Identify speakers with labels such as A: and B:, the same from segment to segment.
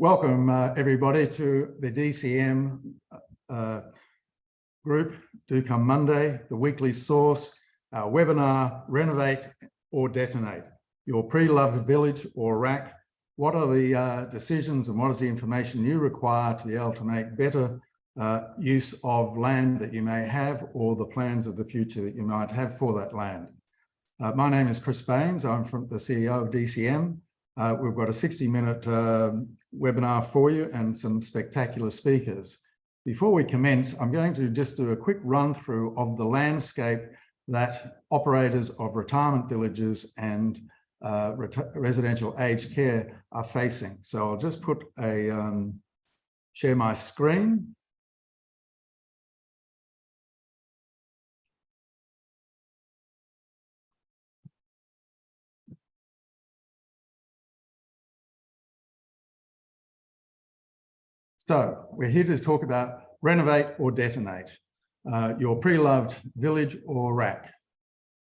A: Welcome, everybody, to the DCM group. Do come Monday, the weekly source, our webinar, Renovate or Detonate, your pre-loved village or rack. What are the decisions and what is the information you require to be able to make better use of land that you may have or the plans of the future that you might have for that land? My name is Chris Baynes. I'm from the CEO of DCM. We've got a 60-minute webinar for you and some spectacular speakers. Before we commence, I'm going to just do a quick run through of the landscape that operators of retirement villages and residential aged care are facing. So I'll just put a share my screen. So we're here to talk about Renovate or Detonate, your pre-loved village or rack.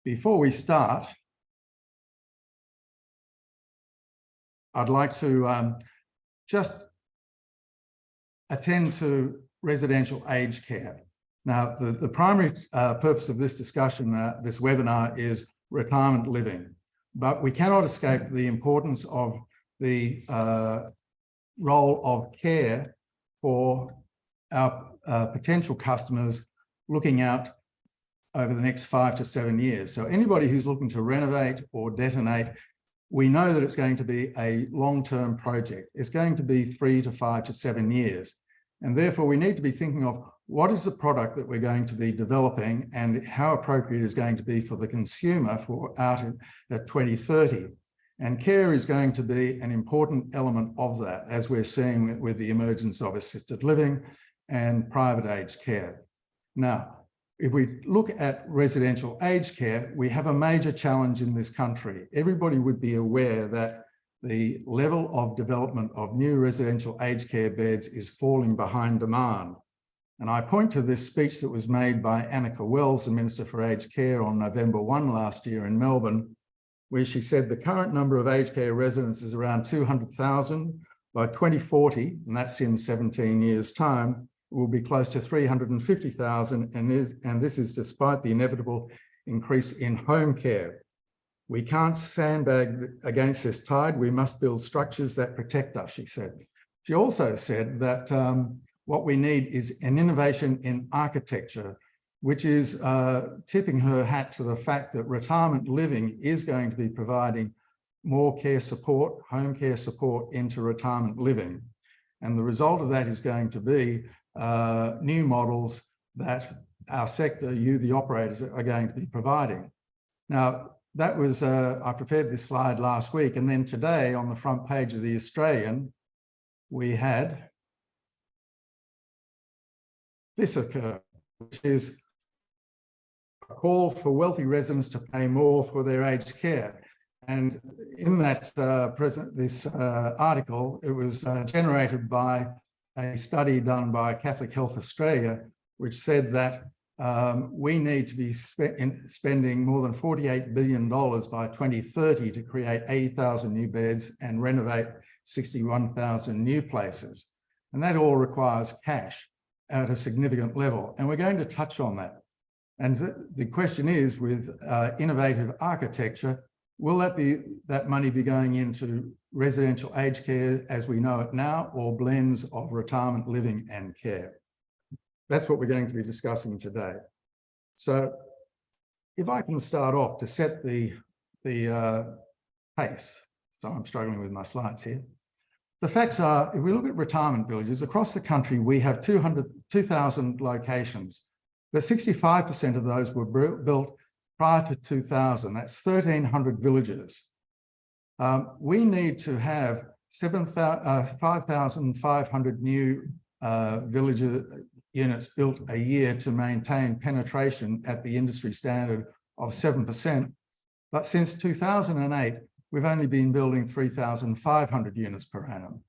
A: Before we start, I'd like to just attend to residential aged care. Now, the primary purpose of this discussion, this webinar, is retirement living, but we cannot escape the importance of the role of care for our potential customers looking out over the next 5 to 7 years. So anybody who's looking to renovate or detonate, we know that it's going to be a long-term project. It's going to be 3 to 5 to 7 years. And therefore we need to be thinking of what is the product that we're going to be developing and how appropriate is going to be for the consumer for out at 2030. And care is going to be an important element of that, as we're seeing with the emergence of assisted living and private aged care. Now, if we look at residential aged care, we have a major challenge in this country. Everybody would be aware that the level of development of new residential aged care beds is falling behind demand. And I point to this speech that was made by Annika Wells, the Minister for Aged Care, on November 1 last year in Melbourne, where she said the current number of aged care residents is around 200,000. By 2040, and that's in 17 years' time, it will be close to 350,000, and this is despite the inevitable increase in home care. We can't sandbag against this tide. We must build structures that protect us, she said. She also said that what we need is an innovation in architecture, which is tipping her hat to the fact that retirement living is going to be providing more care support, home care support into retirement living. And the result of that is going to be new models that our sector, you, the operators, are going to be providing. Now, that was, I prepared this slide last week, and then today on the front page of the Australian, we had this occur, which is a call for wealthy residents to pay more for their aged care. And in that article, it was generated by a study done by Catholic Health Australia, which said that we need to be spending more than $48 billion by 2030 to create 80,000 new beds and renovate 61,000 new places. And that all requires cash at a significant level. And we're going to touch on that. And the question is, with innovative architecture, will that money be going into residential aged care as we know it now, or blends of retirement living and care? That's what we're going to be discussing today. So if I can start off to set the pace. So I'm struggling with my slides here. The facts are, if we look at retirement villages across the country, we have 2,000 locations. But 65% of those were built prior to 2000. That's 1,300 villages. We need to have 5,500 new village units built a year to maintain penetration at the industry standard of 7%. But since 2008, we've only been building 3,500 units per annum.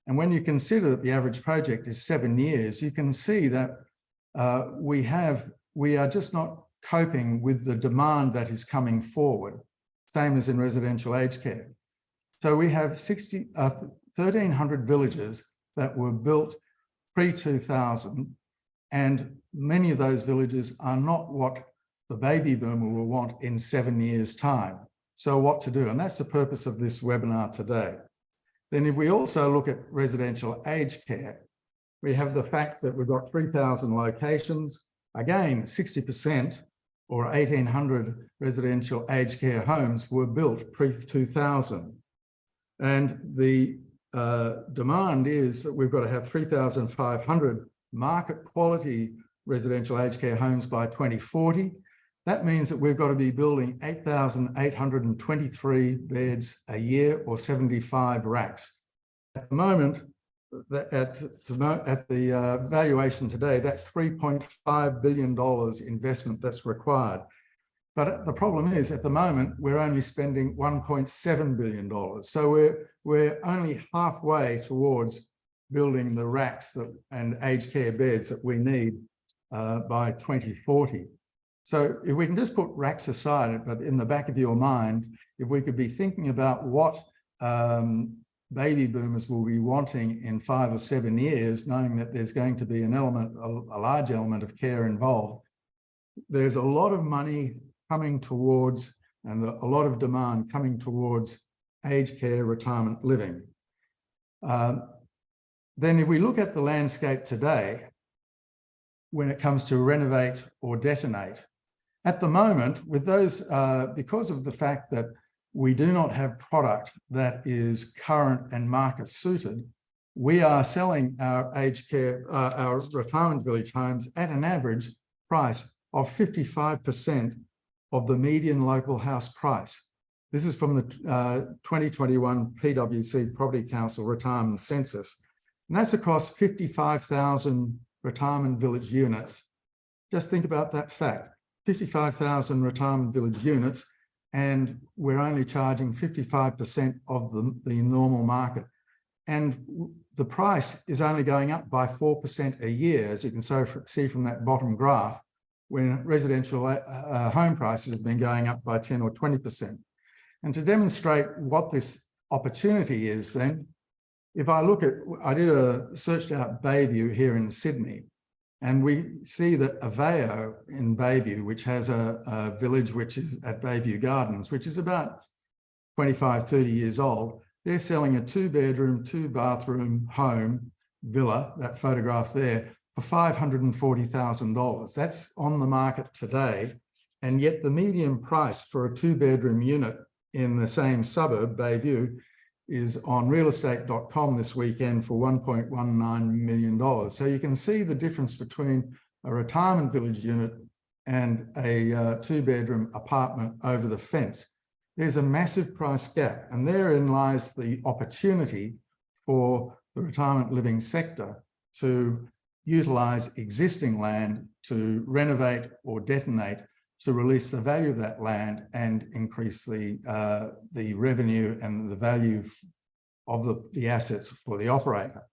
A: And when you consider that the average project is 7 years, you can see that we are just not coping with the demand that is coming forward, same as in residential aged care. So we have 1,300 villages that were built pre-2000, and many of those villages are not what the baby boomer will want in 7 years' time. So what to do? And that's the purpose of this webinar today. Then if we also look at residential aged care, we have the facts that we've got 3,000 locations. Again, 60% or 1,800 residential aged care homes were built pre-2000. And the demand is that we've got to have 3,500 market quality residential aged care homes by 2040. That means that we've got to be building 8,823 beds a year or 75 racks. At the moment, at the valuation today, that's $3.5 billion investment that's required. But the problem is, at the moment, we're only spending $1.7 billion. So we're only halfway towards building the racks and aged care beds that we need by 2040. So if we can just put racks aside, but in the back of your mind, if we could be thinking about what baby boomers will be wanting in 5 or 7 years, knowing that there's going to be an element, a large element of care involved, there's a lot of money coming towards and a lot of demand coming towards aged care retirement living. Then if we look at the landscape today, when it comes to renovate or detonate, at the moment, with those, because of the fact that we do not have product that is current and market suited, we are selling our aged care, our retirement village homes at an average price of 55% of the median local house price. This is from the 2021 PwC Property Council Retirement Census. And that's across 55,000 retirement village units. Just think about that fact, 55,000 retirement village units, and we're only charging 55% of the normal market. And the price is only going up by 4% a year, as you can see from that bottom graph, when residential home prices have been going up by 10 or 20%. And to demonstrate what this opportunity is then, if I look at, I searched out Bayview here in Sydney, and we see that Aveo in Bayview, which has a village which is at Bayview Gardens, which is about 25, 30 years old, they're selling a 2-bedroom, 2-bathroom home villa, that photograph there, for $540,000. That's on the market today. And yet the median price for a 2-bedroom unit in the same suburb, Bayview, is on realestate.com this weekend for $1.19 million. So you can see the difference between a retirement village unit and a 2-bedroom apartment over the fence. There's a massive price gap, and therein lies the opportunity for the retirement living sector to utilize existing land to renovate or detonate, to release the value of that land and increase the revenue and the value of the assets for the operator.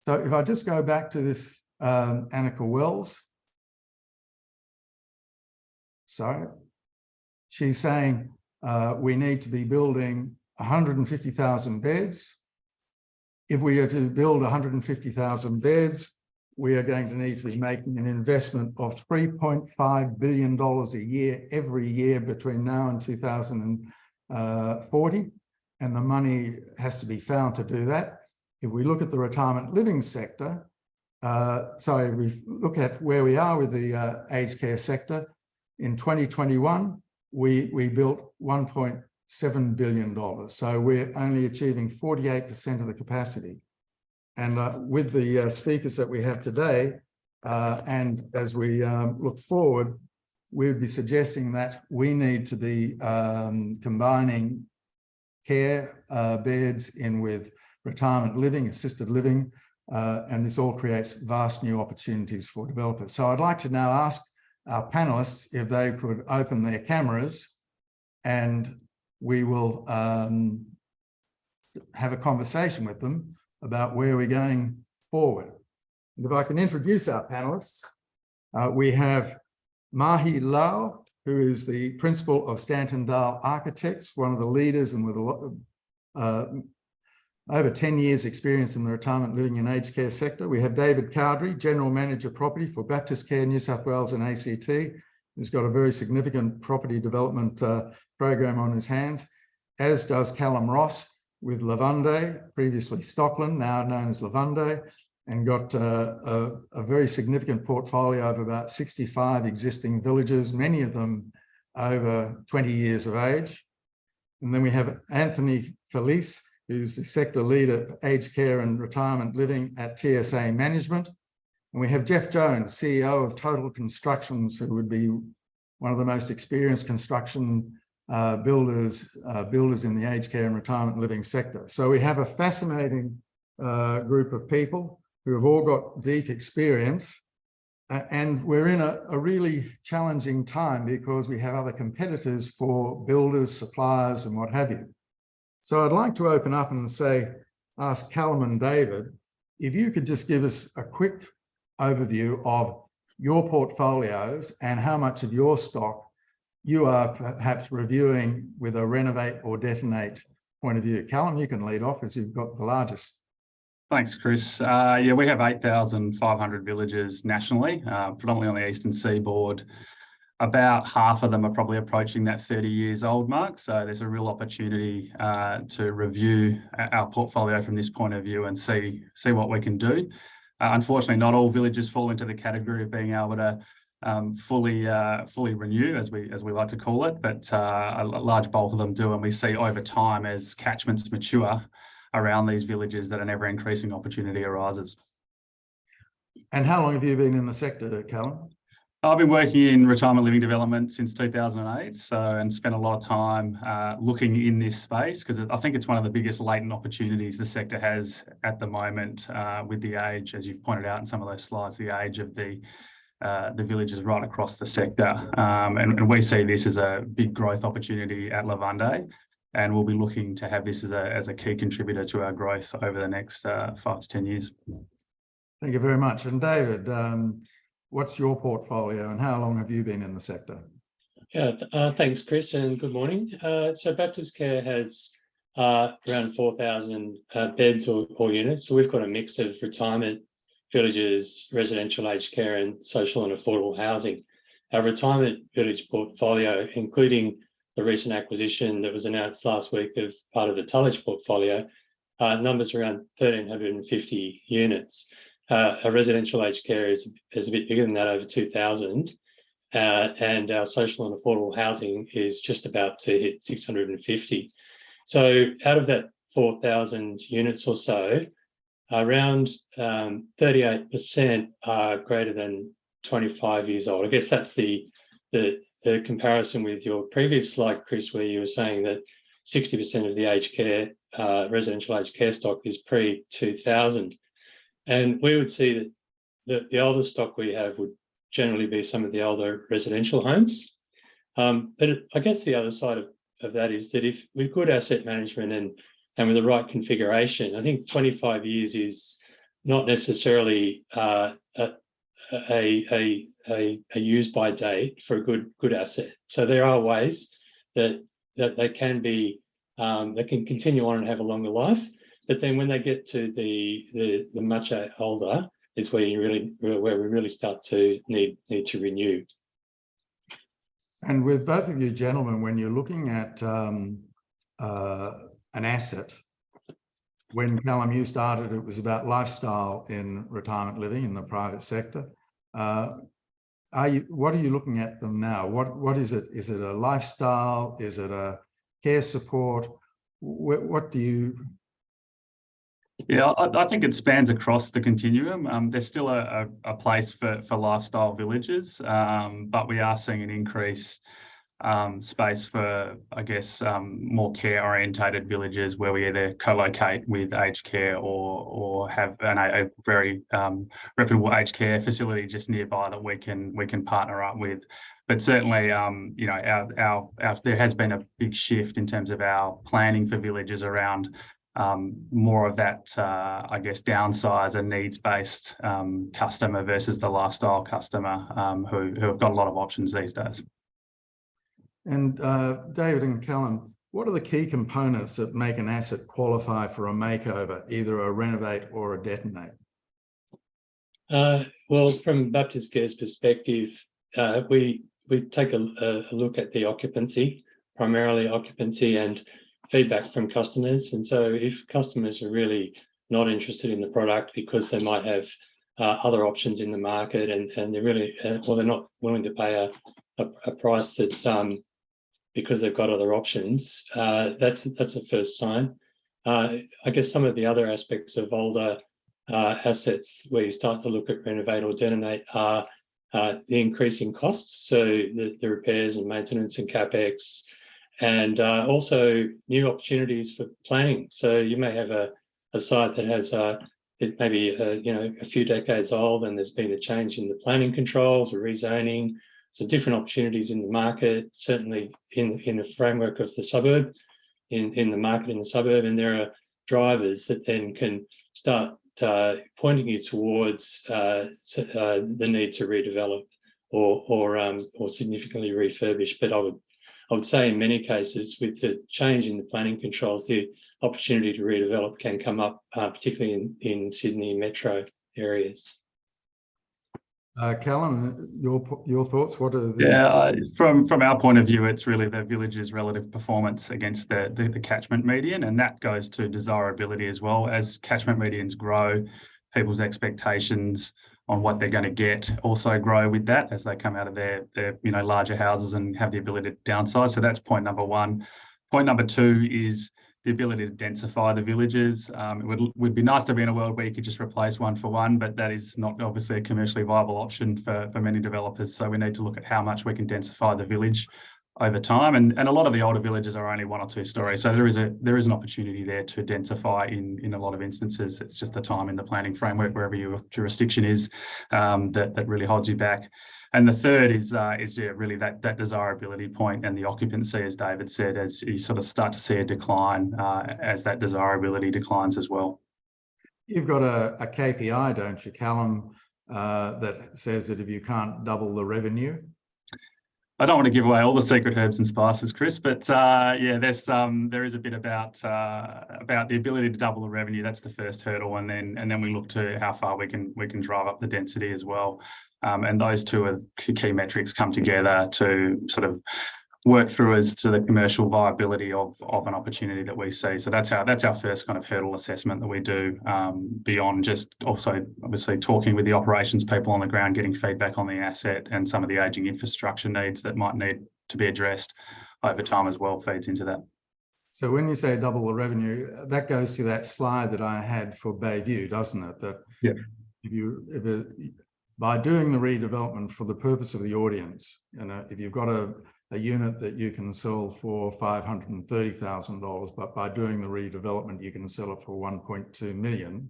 A: So if I just go back to this Annika Wells, sorry, she's saying we need to be building 150,000 beds. If we are to build 150,000 beds, we are going to need to be making an investment of $3.5 billion a year, every year between now and 2040. And the money has to be found to do that. If we look at the retirement living sector, if we look at where we are with the aged care sector, in 2021, we built $1.7 billion. So we're only achieving 48% of the capacity. And with the speakers that we have today, and as we look forward, we would be suggesting that we need to be combining care beds in with retirement living, assisted living, and this all creates vast new opportunities for developers. So I'd like to now ask our panelists if they could open their cameras, and we will have a conversation with them about where we're going forward. And if I can introduce our panelists, we have Mahi, who is the principal of Stanton Dahl Architects, one of the leaders and with a lot of over 10 years experience in the retirement living and aged care sector. We have David Cowdrey, General Manager Property for Baptist Care New South Wales and ACT. He's got a very significant property development program on his hands, as does Calum Ross with Levande, previously Stockland, now known as Levande, and got a very significant portfolio of about 65 existing villages, many of them over 20 years of age. And then we have Anthony Felice, who's the sector lead at aged care and retirement living at TSA Management. And we have Jeff Jones, CEO of Total Constructions, who would be one of the most experienced construction builders in the aged care and retirement living sector. So we have a fascinating group of people who have all got deep experience, and we're in a really challenging time because we have other competitors for builders, suppliers, and what have you. So I'd like to open up and ask Calum and David, if you could just give us a quick overview of your portfolios and how much of your stock you are perhaps reviewing with a Renovate or Detonate point of view. Calum, you can lead off as you've got the largest.
B: Thanks, Chris. Yeah, we have 8,500 villages nationally, predominantly on the eastern seaboard. About half of them are probably approaching that 30 years old mark. So there's a real opportunity to review our portfolio from this point of view and see what we can do. Unfortunately, not all villages fall into the category of being able to fully renew, as we like to call it, but a large bulk of them do. And we see over time, as catchments mature around these villages, that an ever increasing opportunity arises.
A: And how long have you been in the sector, Calum?
B: I've been working in retirement living development since 2008, and spent a lot of time looking in this space, because I think it's one of the biggest latent opportunities the sector has at the moment, with the age, as you've pointed out in some of those slides, the age of the villages right across the sector. And we see this as a big growth opportunity at Levande, and we'll be looking to have this as a key contributor to our growth over the next 5 to 10 years.
A: Thank you very much. And David, what's your portfolio and how long have you been in the sector?
C: Yeah, thanks, Chris, and good morning. So Baptist Care has around 4,000 beds or units. So we've got a mix of retirement villages, residential aged care, and social and affordable housing. Our retirement village portfolio, including the recent acquisition that was announced last week of part of the Tullage portfolio, numbers around 1,350 units. Our residential aged care is a bit bigger than that, over 2,000. And our social and affordable housing is just about to hit 650. So out of that 4,000 units or so, around 38% are greater than 25 years old. I guess that's the comparison with your previous slide, Chris, where you were saying that 60% of the aged care, residential aged care stock is pre-2000. And we would see that the older stock we have would generally be some of the older residential homes. But I guess the other side of that is that if with good asset management and with the right configuration, I think 25 years is not necessarily a use by date for a good asset. So there are ways that they can be they can continue on and have a longer life. But then when they get to the much older is where we really start to need to renew.
A: And with both of you gentlemen, when you're looking at an asset, when Calum, you started, it was about lifestyle in retirement living in the private sector. What are you looking at them now? What is it? Is it a lifestyle? Is it a care support? What do you?
B: Yeah, I think it spans across the continuum. There's still a place for lifestyle villages, but we are seeing an increase space for, I guess, more care-orientated villages where we either co-locate with aged care or have a very reputable aged care facility just nearby that we can partner up with. But certainly, you know, there has been a big shift in terms of our planning for villages around more of that, I guess, downsize and needs-based customer versus the lifestyle customer who have got a lot of options these days.
A: And David and Calum, what are the key components that make an asset qualify for a makeover, either a renovate or a detonate?
C: Well, from Baptist Care's perspective, we take a look at the occupancy, primarily occupancy and feedback from customers. And so if customers are really not interested in the product because they might have other options in the market and they're really, or they're not willing to pay a price that because they've got other options, that's a first sign. I guess some of the other aspects of older assets where you start to look at renovate or detonate are the increasing costs, so the repairs and maintenance and capex, and also new opportunities for planning. So you may have a site that has it may be a few decades old, and there's been a change in the planning controls or rezoning. So different opportunities in the market, certainly in the framework of the suburb, in the market in the suburb, and there are drivers that then can start pointing you towards the need to redevelop or significantly refurbish. But I would say in many cases, with the change in the planning controls, the opportunity to redevelop can come up, particularly in Sydney metro areas.
A: Calum, your thoughts? What are the...
B: Yeah, from our point of view, it's really the village's relative performance against the catchment median, and that goes to desirability as well. As catchment medians grow, people's expectations on what they're going to get also grow with that as they come out of their larger houses and have the ability to downsize. So that's point number one. Point number two is the ability to densify the villages. It would be nice to be in a world where you could just replace one for one, but that is not obviously a commercially viable option for many developers. So we need to look at how much we can densify the village over time. And a lot of the older villages are only 1 or 2 stories. So there is an opportunity there to densify in a lot of instances. It's just the time in the planning framework, wherever your jurisdiction is, that really holds you back. And the third is really that desirability point and the occupancy, as David said, as you sort of start to see a decline as that desirability declines as well.
A: You've got a KPI, don't you, Calum, that says that if you can't double the revenue?
B: I don't want to give away all the secret herbs and spices, Chris, but yeah, there is a bit about the ability to double the revenue. That's the first hurdle, and then we look to how far we can drive up the density as well. And those two are key metrics come together to sort of work through as to the commercial viability of an opportunity that we see. So that's our first kind of hurdle assessment that we do, beyond just also obviously talking with the operations people on the ground, getting feedback on the asset and some of the aging infrastructure needs that might need to be addressed over time as well feeds into that.
A: So when you say double the revenue, that goes to that slide that I had for Bayview, doesn't it? That
B: yeah.
A: By doing the redevelopment for the purpose of the audience, if you've got a unit that you can sell for $530,000, but by doing the redevelopment, you can sell it for 1.2 million.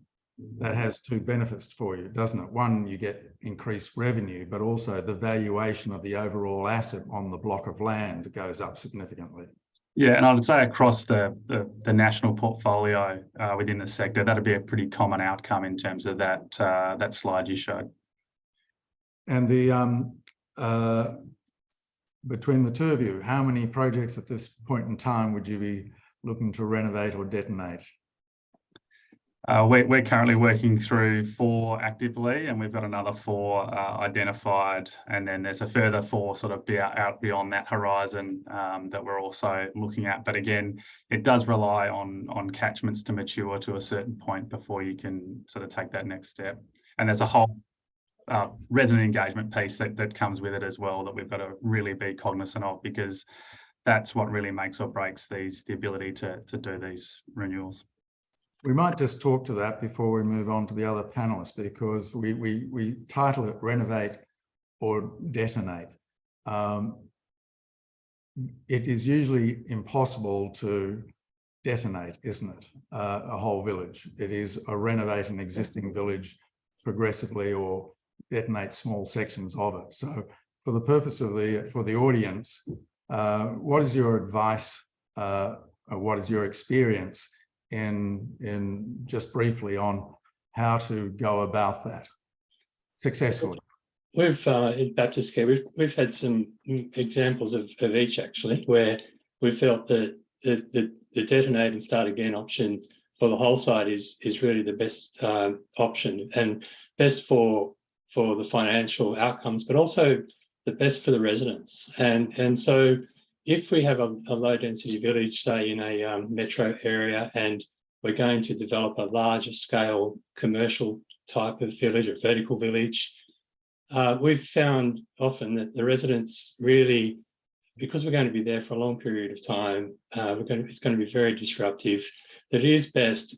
A: That has 2 benefits for you, doesn't it? One, you get increased revenue, but also the valuation of the overall asset on the block of land goes up significantly.
B: Yeah, and I would say across the national portfolio within the sector, that'd be a pretty common outcome in terms of that slide you showed.
A: And between the two of you, how many projects at this point in time would you be looking to renovate or detonate?
B: We're currently working through 4 actively, and we've got another 4 identified, and then there's a further 4 sort of out beyond that horizon that we're also looking at. But again, it does rely on catchments to mature to a certain point before you can sort of take that next step. And there's a whole resident engagement piece that comes with it as well that we've got to really be cognizant of, because that's what really makes or breaks the ability to do these renewals.
A: We might just talk to that before we move on to the other panelists, because we title it Renovate or Detonate. It is usually impossible to detonate, isn't it? A whole village. It is a renovate an existing village progressively or detonate small sections of it. So for the purpose of for the audience, what is your advice, or what is your experience in just briefly on how to go about that successfully?
C: We've in Baptist Care, we've had some examples of each actually, where we felt that the detonate and start again option for the whole site is really the best option, and best for the financial outcomes, but also the best for the residents. And so if we have a low density village, say in a metro area, and we're going to develop a larger scale commercial type of village, or vertical village, we've found often that the residents really, because we're going to be there for a long period of time, it's going to be very disruptive, that it is best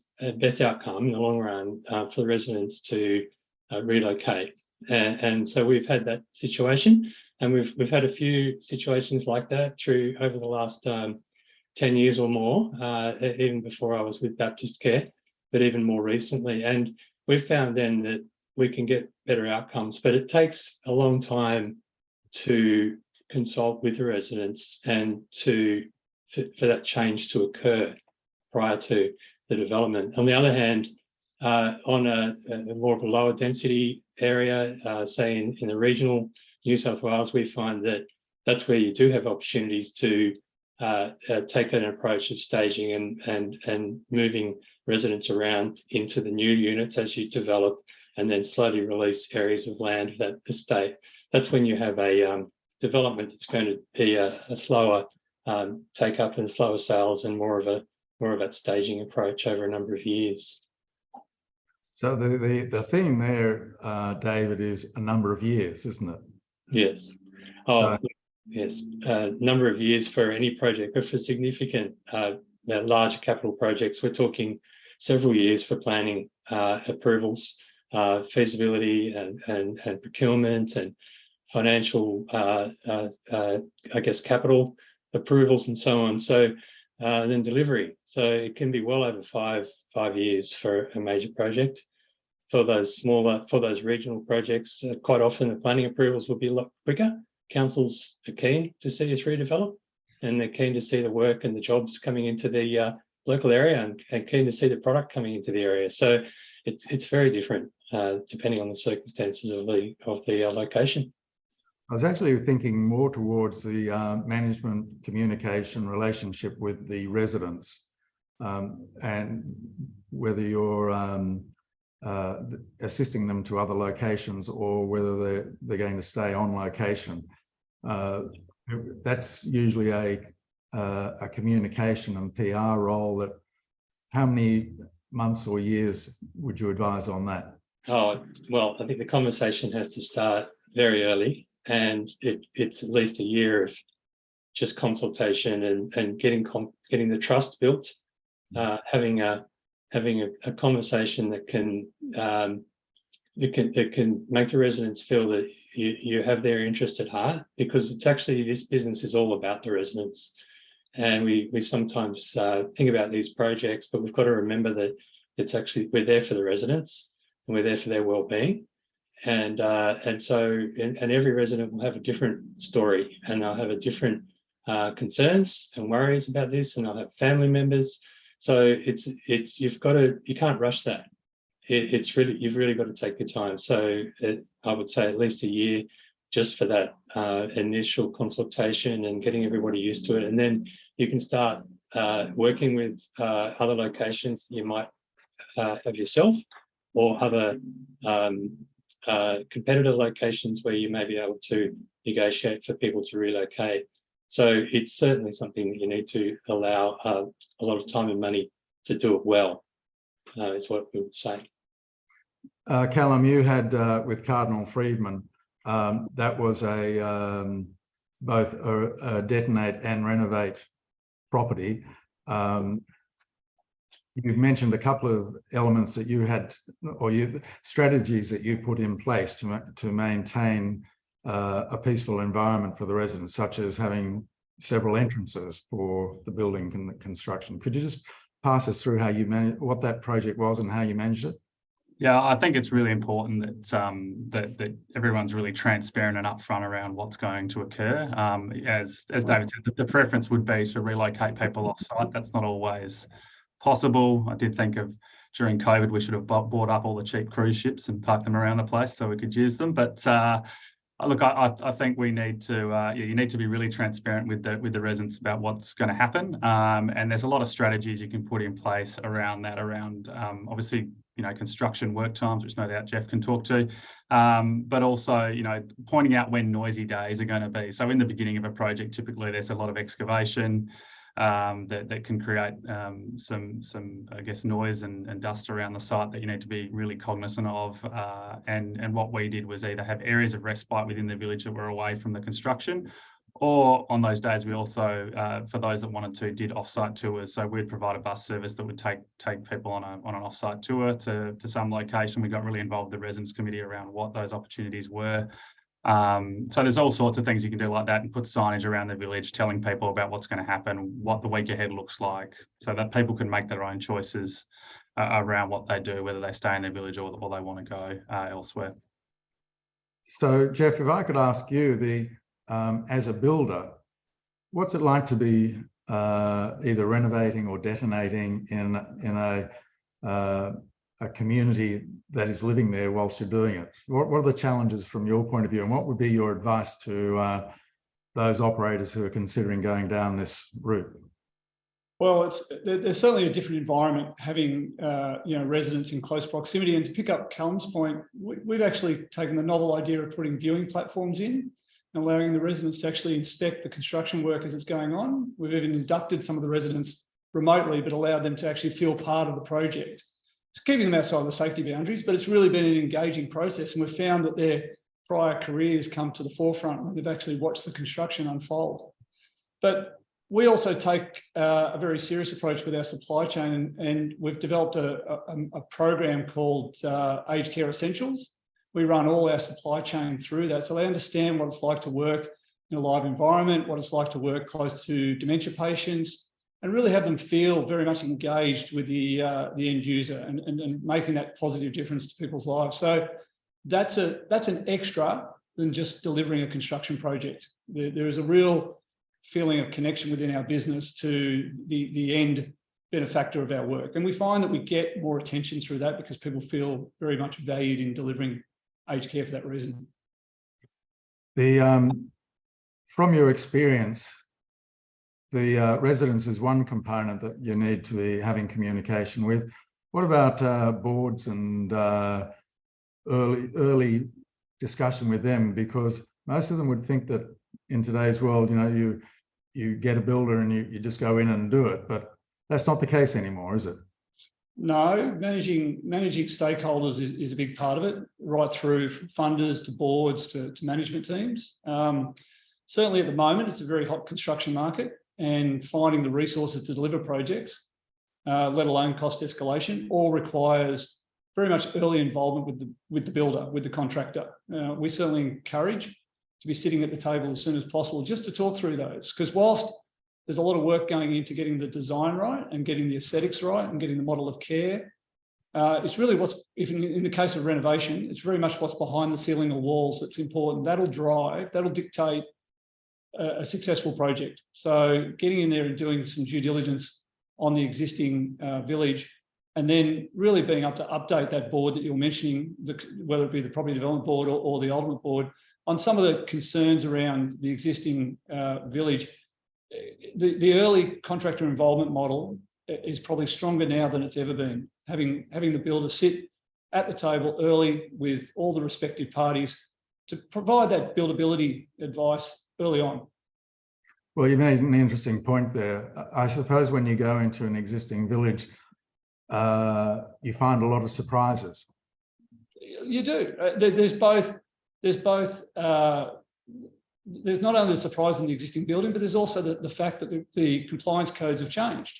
C: outcome in the long run for the residents to relocate. And so we've had that situation, and we've had a few situations like that over the last 10 years or more, even before I was with Baptist Care, but even more recently. And we've found then that we can get better outcomes, but it takes a long time to consult with the residents and for that change to occur prior to the development. On the other hand, on a more of a lower density area, say in the regional New South Wales, we find that that's where you do have opportunities to take an approach of staging and moving residents around into the new units as you develop, and then slowly release areas of land of that estate. That's when you have a development that's going to be a slower take up and slower sales, and more of that staging approach over a number of years.
A: So the theme there, David, is a number of years, isn't it?
C: Yes. Yes. Number of years for any project, but for significant larger capital projects, we're talking several years for planning, approvals, feasibility, and procurement, and financial, I guess, capital approvals, and so on. So then delivery. So it can be well over five years for a major project. For those smaller, for those regional projects, quite often the planning approvals will be a lot quicker. Councils are keen to see us redevelop, and they're keen to see the work and the jobs coming into the local area, and keen to see the product coming into the area. So it's very different depending on the circumstances of the location.
A: I was actually thinking more towards the management communication relationship with the residents, and whether you're assisting them to other locations, or whether they're going to stay on location. That's usually a communication and PR role. That, how many months or years would you advise on that? Oh,
C: well, I think the conversation has to start very early, and it's at least a year of just consultation and getting the trust built, having a conversation that can make the residents feel that you have their interest at heart, because it's actually, this business is all about the residents. And we sometimes think about these projects, but we've got to remember that it's actually, we're there for the residents, and we're there for their well-being. And so every resident will have a different story, and they'll have a different concerns and worries about this, and they'll have family members. So you can't rush that. You've really got to take your time. So I would say at least a year, just for that initial consultation and getting everybody used to it. And then you can start working with other locations you might have yourself, or other competitor locations where you may be able to negotiate for people to relocate. So it's certainly something that you need to allow a lot of time and money to do it well, is what we would say.
A: Calum, you had with Cardinal Freedman, that was both a Detonate and Renovate property. You've mentioned a couple of elements that you had, or strategies that you put in place to maintain a peaceful environment for the residents, such as having several entrances for the building construction. Could you just pass us through how you what that project was and how you managed it?
B: Yeah, I think it's really important that that everyone's really transparent and upfront around what's going to occur. As David said, the preference would be to relocate people off site. That's not always possible. I did think of, during COVID, we should have bought up all the cheap cruise ships and parked them around the place so we could use them. But Look, I think we need to, you need to be really transparent with the residents about what's going to happen. And there's a lot of strategies you can put in place around that, obviously, construction work times, which no doubt Jeff can talk to, but also, pointing out when noisy days are going to be. So in the beginning of a project, typically there's a lot of excavation that can create some I guess, noise and dust around the site that you need to be really cognizant of. And what we did was either have areas of respite within the village that were away from the construction, or on those days we also, for those that wanted to, did off-site tours. So we'd provide a bus service that would take people on an off-site tour to some location. We got really involved with the residents committee around what those opportunities were. So there's all sorts of things you can do like that, and put signage around the village telling people about what's going to happen, what the week ahead looks like, so that people can make their own choices around what they do, whether they stay in their village or they want to go elsewhere.
A: So Jeff, if I could ask you, as a builder, what's it like to be either renovating or detonating in a community that is living there whilst you're doing it? What are the challenges from your point of view, and what would be your advice to those operators who are considering going down this route?
D: Well, there's certainly a different environment having residents in close proximity. And to pick up Calum's point, we've actually taken the novel idea of putting viewing platforms in and allowing the residents to actually inspect the construction work as it's going on. We've even inducted some of the residents remotely, but allowed them to actually feel part of the project. It's keeping them outside the safety boundaries, but it's really been an engaging process. And we've found that their prior careers come to the forefront when they've actually watched the construction unfold. But we also take a very serious approach with our supply chain, and we've developed a program called Aged Care Essentials. We run all our supply chain through that, so they understand what it's like to work in a live environment, what it's like to work close to dementia patients, and really have them feel very much engaged with the end user and making that positive difference to people's lives. So that's an extra than just delivering a construction project. There is a real feeling of connection within our business to the end benefactor of our work. And we find that we get more attention through that because people feel very much valued in delivering aged care for that reason.
A: From your experience, the residents is one component that you need to be having communication with. What about boards and early discussion with them? Because most of them would think that in today's world, you get a builder and you just go in and do it, but that's not the case anymore, is it?
D: No, managing stakeholders is a big part of it, right through from funders to boards to management teams. Certainly at the moment, it's a very hot construction market, and finding the resources to deliver projects, let alone cost escalation, all requires very much early involvement with the builder, with the contractor. We certainly encourage to be sitting at the table as soon as possible just to talk through those, because whilst there's a lot of work going into getting the design right and getting the aesthetics right and getting the model of care, it's really in the case of renovation, it's very much what's behind the ceiling or walls that's important. That'll dictate a successful project. So getting in there and doing some due diligence on the existing village, and then really being able to update that board that you're mentioning, whether it be the property development board or the ultimate board, on some of the concerns around the existing village. The early contractor involvement model is probably stronger now than it's ever been. Having the builder sit at the table early with all the respective parties to provide that buildability advice early on.
A: Well, you made an interesting point there. I suppose when you go into an existing village, you find a lot of surprises.
D: You do. There's not only the surprise in the existing building, but there's also the fact that the compliance codes have changed.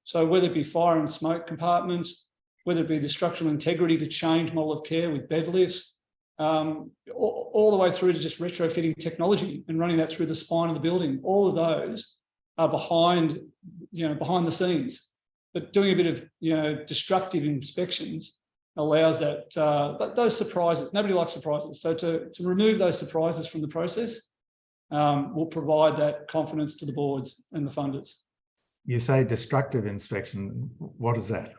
D: So whether it be fire and smoke compartments, whether it be the structural integrity to change model of care with bed lifts, all the way through to just retrofitting technology and running that through the spine of the building. All of those are behind the scenes. But doing a bit of destructive inspections allows those surprises. Nobody likes surprises. So to remove those surprises from the process will provide that confidence to the boards and the funders.
A: You say destructive inspection. What is that?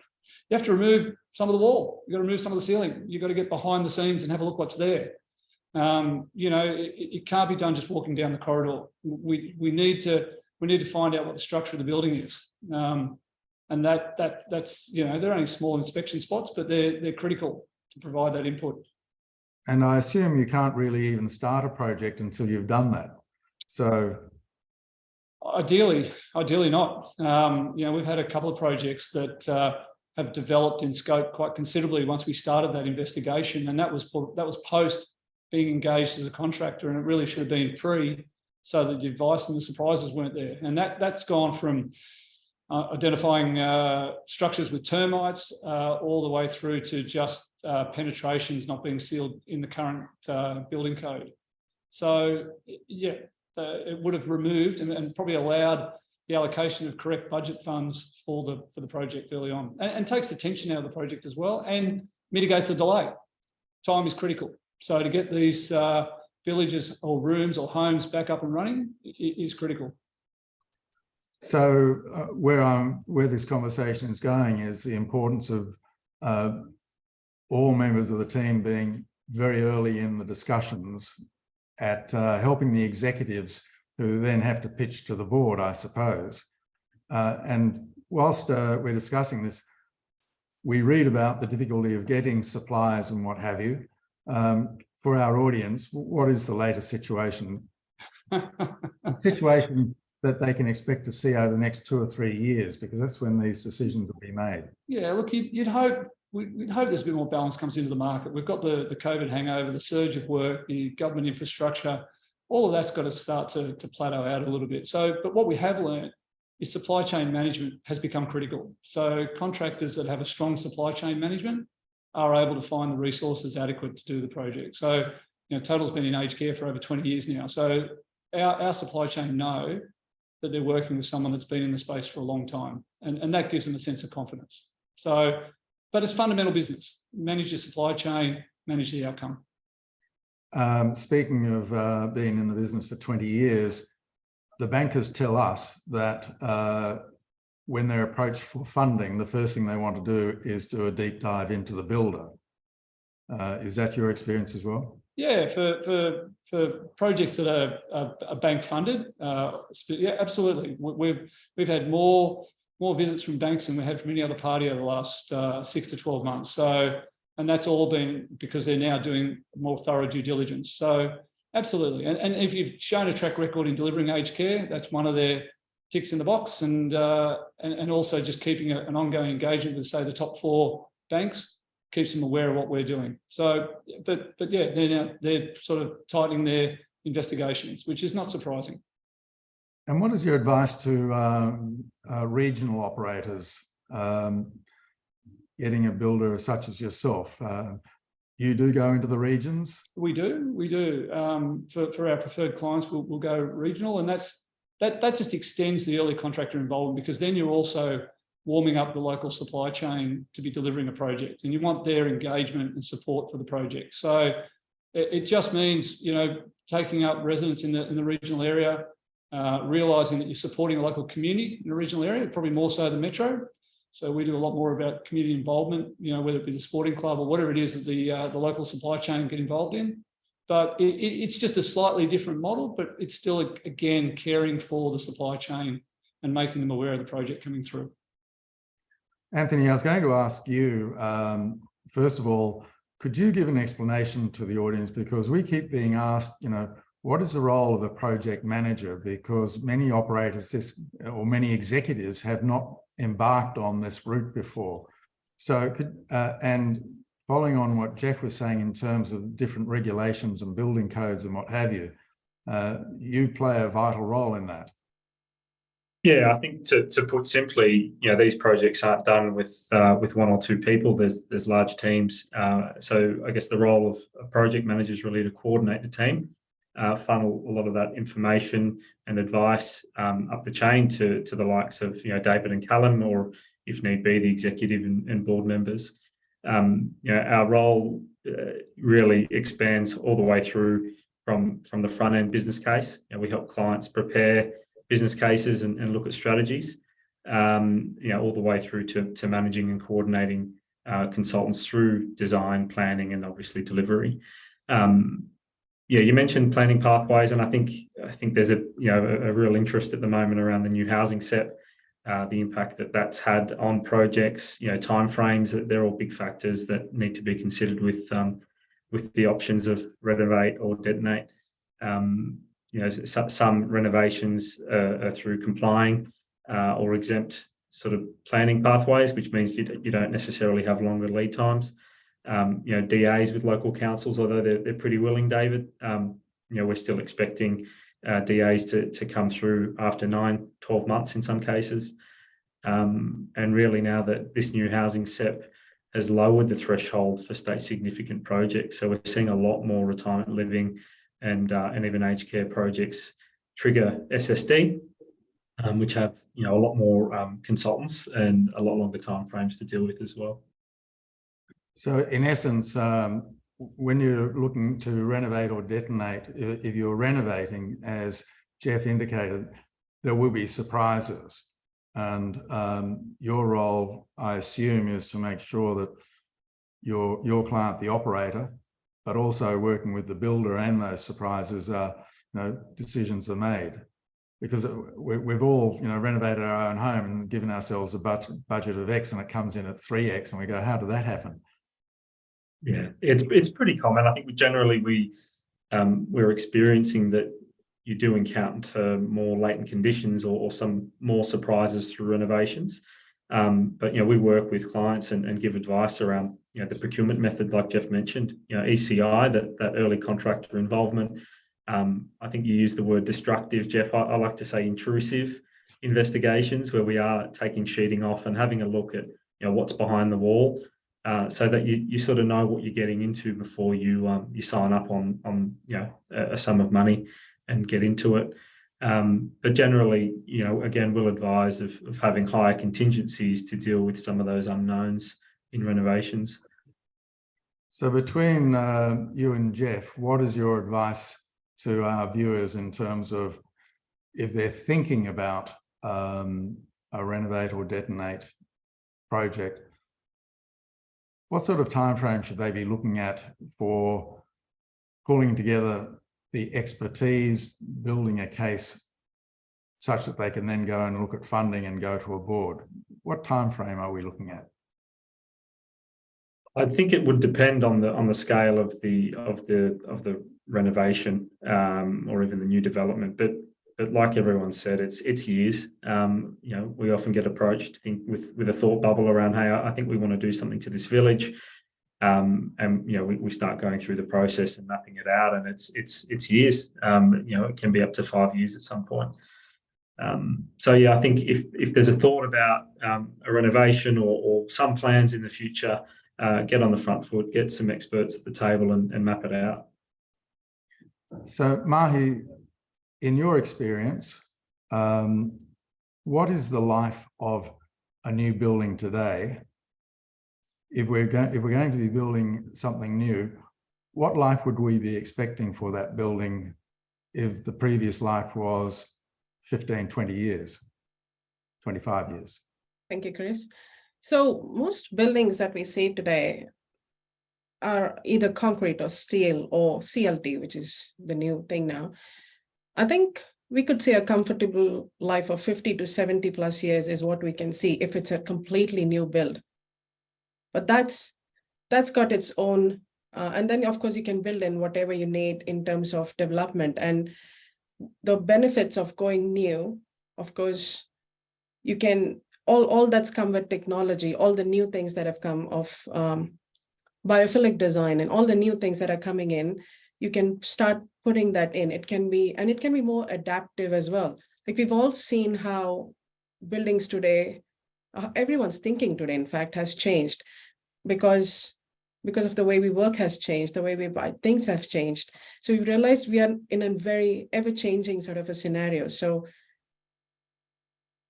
D: You have to remove some of the wall. You've got to remove some of the ceiling. You've got to get behind the scenes and have a look what's there. You know, it can't be done just walking down the corridor. We need to find out what the structure of the building is. And that's, you know, they're only small inspection spots, but they're critical to provide that input.
A: And I assume you can't really even start a project until you've done that. So
D: ideally not. You know, we've had a couple of projects that have developed in scope quite considerably once we started that investigation, and that was post being engaged as a contractor, and it really should have been pre, so that the advice and the surprises weren't there. And that's gone from identifying structures with termites all the way through to just penetrations not being sealed in the current building code. So yeah, it would have removed and probably allowed the allocation of correct budget funds for the project early on, and takes the tension out of the project as well, and mitigates the delay. Time is critical. So to get these villages or rooms or homes back up and running is critical.
A: So where this conversation is going is the importance of all members of the team being very early in the discussions at helping the executives, who then have to pitch to the board, I suppose. And whilst we're discussing this, we read about the difficulty of getting suppliers and what have you. For our audience, what is the latest situation? Situation that they can expect to see over the next 2 or 3 years, because that's when these decisions will be made.
D: Yeah, look, we'd hope there's a bit more balance comes into the market. We've got the COVID hangover, the surge of work, the government infrastructure, all of that's got to start to plateau out a little bit. So, but what we have learned is supply chain management has become critical. So contractors that have a strong supply chain management are able to find the resources adequate to do the project. So, you know, Total's been in aged care for over 20 years now. So our supply chain know that they're working with someone that's been in the space for a long time, and that gives them a sense of confidence. So, but it's fundamental business. Manage your supply chain, manage the outcome.
A: Speaking of being in the business for 20 years, the bankers tell us that when they're approached for funding, the first thing they want to do is do a deep dive into the builder. Is that your experience as well?
D: Yeah, for projects that are bank funded, yeah, absolutely. We've had more visits from banks than we had from any other party over the last 6 to 12 months. So, and that's all been because they're now doing more thorough due diligence. So absolutely. And if you've shown a track record in delivering aged care, that's one of their ticks in the box. And also just keeping an ongoing engagement with, say, the top 4 banks keeps them aware of what we're doing. So, but yeah, they're sort of tightening their investigations, which is not surprising.
A: And what is your advice to regional operators getting a builder such as yourself? You do go into the regions? We do. For our preferred clients, we'll go regional, and that just extends the early contractor involvement, because then you're also warming up the local supply chain to be delivering a project, and you want their engagement and support for the project. So it just means, you know, taking up residents in the regional area, realising that you're supporting a local community in the regional area, probably more so the metro. So we do a lot more about community involvement, you know, whether it be the sporting club or whatever it is that the local supply chain get involved in. But it's just a slightly different model, but it's still, again, caring for the supply chain and making them aware of the project coming through. Anthony, I was going to ask you, first of all, could you give an explanation to the audience? Because we keep being asked, you know, what is the role of a project manager? Because many operators or many executives have not embarked on this route before. So and following on what Jeff was saying in terms of different regulations and building codes and what have you, you play a vital role in that.
E: Yeah, I think to put simply, you know, these projects aren't done with 1 or 2 people. There's large teams. So I guess the role of a project manager is really to coordinate the team, funnel a lot of that information and advice up the chain to the likes of, you know, David and Calum, or if need be, the executive and board members. You know, our role really expands all the way through from the front end business case. You know, we help clients prepare business cases and look at strategies, you know, all the way through to managing and coordinating consultants through design, planning, and obviously delivery. you mentioned planning pathways, and I think there's a real interest at the moment around the new housing set, the impact that's had on projects, timeframes. They're all big factors that need to be considered with the options of Renovate or Detonate. Some renovations are through complying or exempt sort of planning pathways, which means you don't necessarily have longer lead times. DAs with local councils, although they're pretty willing, David, we're still expecting DAs to come through after 9-12 months in some cases. And really, now that this new housing SEP has lowered the threshold for state significant projects, so we're seeing a lot more retirement living and even aged care projects trigger SSD, which have a lot more consultants and a lot longer timeframes to deal with as well.
A: So in essence, when you're looking to renovate or detonate, if you're renovating, as Jeff indicated, there will be surprises. And your role, I assume, is to make sure that your client, the operator, but also working with the builder and those surprises are, decisions are made. Because we've all, renovated our own home and given ourselves a budget of X, and it comes in at 3X, and we go, how did that happen?
E: Yeah, it's pretty common. I think we're experiencing that you do encounter more latent conditions or some more surprises through renovations. But we work with clients and give advice around the procurement method, like Jeff mentioned. ECI, that early contractor involvement. I think you used the word destructive, Jeff. I like to say intrusive investigations, where we are taking sheeting off and having a look at what's behind the wall. So that you sort of know what you're getting into before you sign up on a sum of money and get into it. But generally, again, we'll advise of having higher contingencies to deal with some of those unknowns in renovations.
A: So between you and Jeff, what is your advice to our viewers in terms of if they're thinking about a renovate or detonate project? What sort of time frame should they be looking at for pulling together the expertise, building a case such that they can then go and look at funding and go to a board? What time frame are we looking at?
E: I think it would depend on the scale of the renovation or even the new development. But like everyone said, it's years. We often get approached with a thought bubble around, hey, I think we want to do something to this village, and we start going through the process and mapping it out, and it's years. It can be up to 5 years at some point. So yeah, I think if there's a thought about a renovation or some plans in the future, get on the front foot, get some experts at the table and map it out.
A: So Mahi, in your experience, what is the life of a new building today? If we're going to be building something new, what life would we be expecting for that building if the previous life was 15, 20 years, 25 years?
F: Thank you, Chris. So most buildings that we see today are either concrete or steel or CLT, which is the new thing now. I think we could say a comfortable life of 50 to 70 plus years is what we can see if it's a completely new build. But that's got its own, and then of course you can build in whatever you need in terms of development and the benefits of going new. Of course, you can, all that's come with technology, all the new things that have come of biophilic design and all the new things that are coming in, you can start putting that in. It can be more adaptive as well. Like we've all seen how buildings today, everyone's thinking today, in fact, has changed because of the way we work has changed, the way we buy things have changed. So we've realized we are in a very ever-changing sort of a scenario. So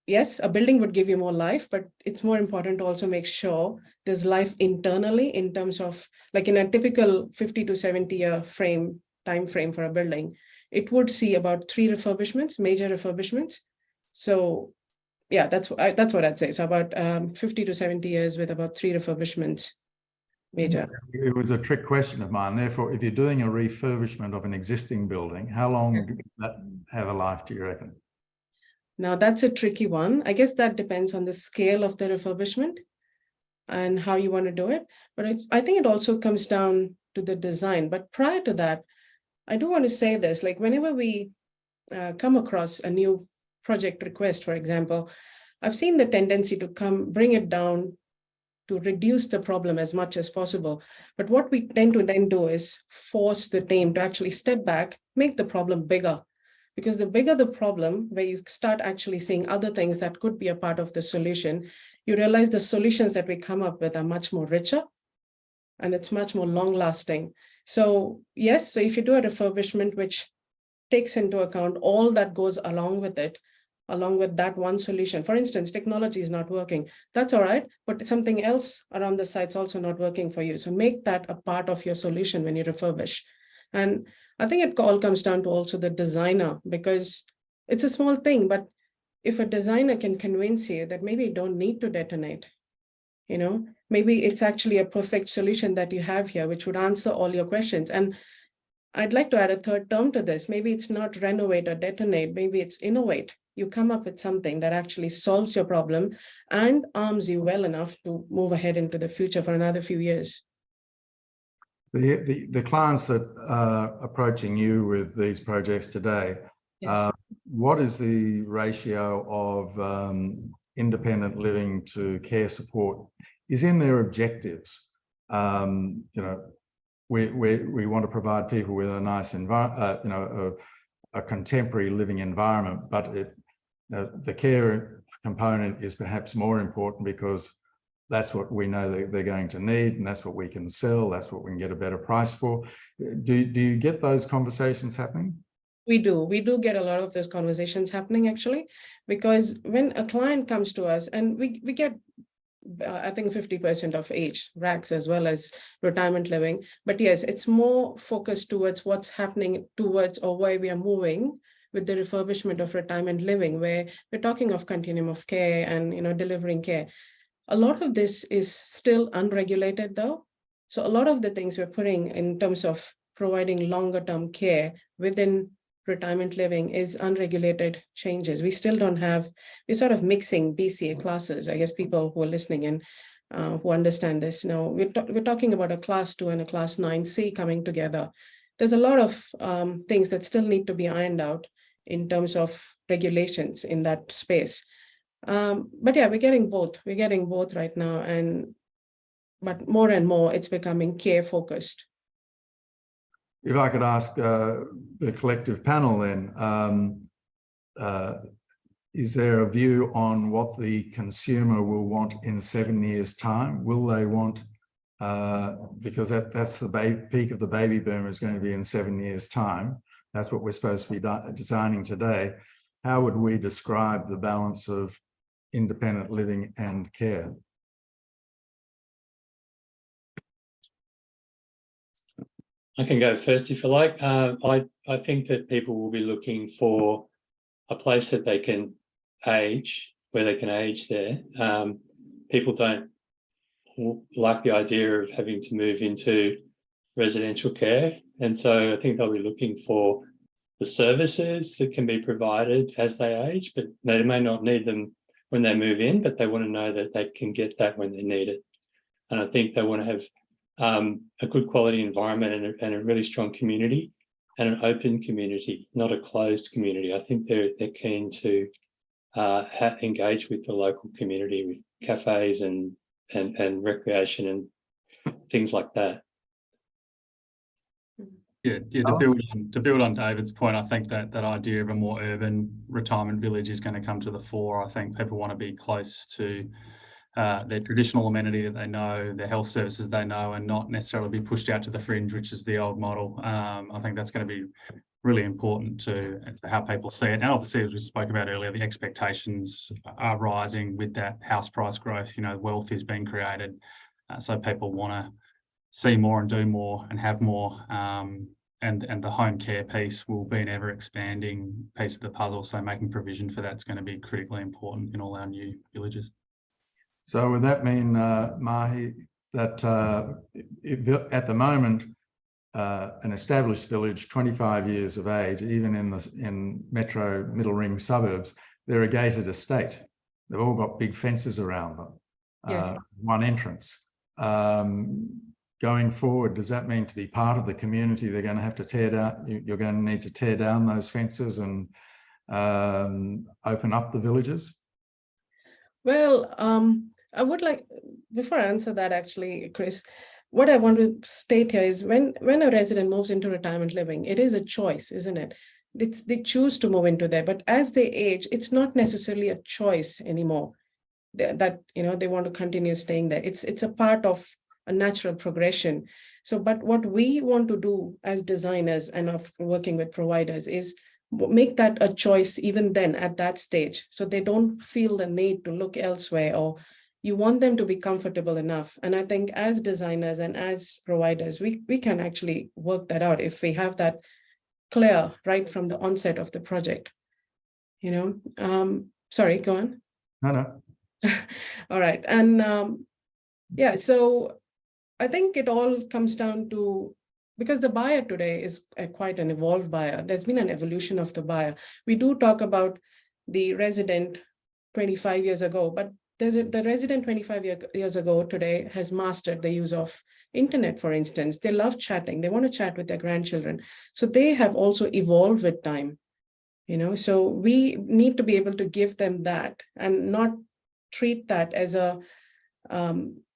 F: yes, a building would give you more life, but it's more important to also make sure there's life internally in terms of, like in a typical 50 to 70 year time frame for a building, it would see about 3 refurbishments, major refurbishments. So yeah, that's what I'd say. So about 50 to 70 years with about 3 refurbishments major.
A: It was a trick question of mine. Therefore, if you're doing a refurbishment of an existing building, how long does that have a life, do you reckon?
F: Now that's a tricky one. I guess that depends on the scale of the refurbishment and how you want to do it. But I think it also comes down to the design. But prior to that, I do want to say this, like whenever we come across a new project request, for example, I've seen the tendency to bring it down to reduce the problem as much as possible. But what we tend to then do is force the team to actually step back, make the problem bigger. Because the bigger the problem, where you start actually seeing other things that could be a part of the solution, you realize the solutions that we come up with are much more richer and it's much more long lasting. So yes, so if you do a refurbishment, which takes into account all that goes along with it, along with that one solution. For instance, technology is not working. That's all right, but something else around the site's also not working for you. So make that a part of your solution when you refurbish. And I think it all comes down to also the designer, because it's a small thing, but if a designer can convince you that maybe you don't need to detonate, you know, maybe it's actually a perfect solution that you have here, which would answer all your questions. And I'd like to add a third term to this. Maybe it's not renovate or detonate, maybe it's innovate. You come up with something that actually solves your problem and arms you well enough to move ahead into the future for another few years.
A: The clients that are approaching you with these projects today,
F: Yes.
A: what is the ratio of independent living to care support is in their objectives? You know, we want to provide people with a nice environment, you know, a contemporary living environment, but the care component is perhaps more important because that's what we know that they're going to need, and that's what we can sell. That's what we can get a better price for. Do you get those conversations happening?
F: We do get a lot of those conversations happening, actually, because when a client comes to us, and we get I think 50% of age racks as well as retirement living. But yes, it's more focused towards what's happening towards or where we are moving with the refurbishment of retirement living, where we're talking of continuum of care and, you know, delivering care. A lot of this is still unregulated though. So a lot of the things we're putting in terms of providing longer term care within retirement living is unregulated changes. We still don't have, we're sort of mixing BCA classes. I guess people who are listening in who understand this, now we're talking about a class 2 and a class 9C coming together. There's a lot of things that still need to be ironed out in terms of regulations in that space. But yeah, we're getting both right now, but more and more it's becoming care focused.
A: If I could ask the collective panel then, is there a view on what the consumer will want in 7 years' time? Will they want, because that's the peak of the baby boom is going to be in 7 years' time. That's what we're supposed to be designing today. How would we describe the balance of independent living and care?
C: I can go first if you like. I think that people will be looking for a place that they can age, where they can age there. People don't like the idea of having to move into residential care. And so I think they'll be looking for the services that can be provided as they age, but they may not need them when they move in, but they want to know that they can get that when they need it. And I think they want to have a good quality environment and a really strong community and an open community, not a closed community. I think they're keen to engage with the local community with cafes and recreation and things like that.
B: Yeah. To build on David's point, I think that idea of a more urban retirement village is going to come to the fore. I think people want to be close to their traditional amenity that they know, their health services they know, and not necessarily be pushed out to the fringe, which is the old model. I think that's going to be really important to how people see it. And obviously, as we spoke about earlier, the expectations are rising with that house price growth. You know, wealth is being created, so people want to see more and do more and have more. And the home care piece will be an ever expanding piece of the puzzle. So making provision for that's going to be critically important in all our new villages.
A: So would that mean, Mahi, that at the moment, an established village, 25 years of age, even in metro middle ring suburbs, they're a gated estate. They've all got big fences around them, one entrance. Going forward, does that mean to be part of the community, they're going to have to tear down, you're going to need to tear down those fences and open up the villages?
F: Well, I would like, before I answer that actually, Chris, what I want to state here is when a resident moves into retirement living, it is a choice, isn't it? They choose to move into there, but as they age, it's not necessarily a choice anymore that they want to continue staying there. It's a part of a natural progression. So, but what we want to do as designers and of working with providers is make that a choice even then at that stage, so they don't feel the need to look elsewhere, or you want them to be comfortable enough. And I think as designers and as providers, we can actually work that out if we have that clear right from the onset of the project. Sorry, go on.
A: No.
F: All right. And yeah, so I think it all comes down to, because the buyer today is quite an evolved buyer. There's been an evolution of the buyer. We do talk about the resident 25 years ago, but the resident 25 years ago today has mastered the use of internet, for instance. They love chatting. They want to chat with their grandchildren. So they have also evolved with time, so we need to be able to give them that and not treat that as a,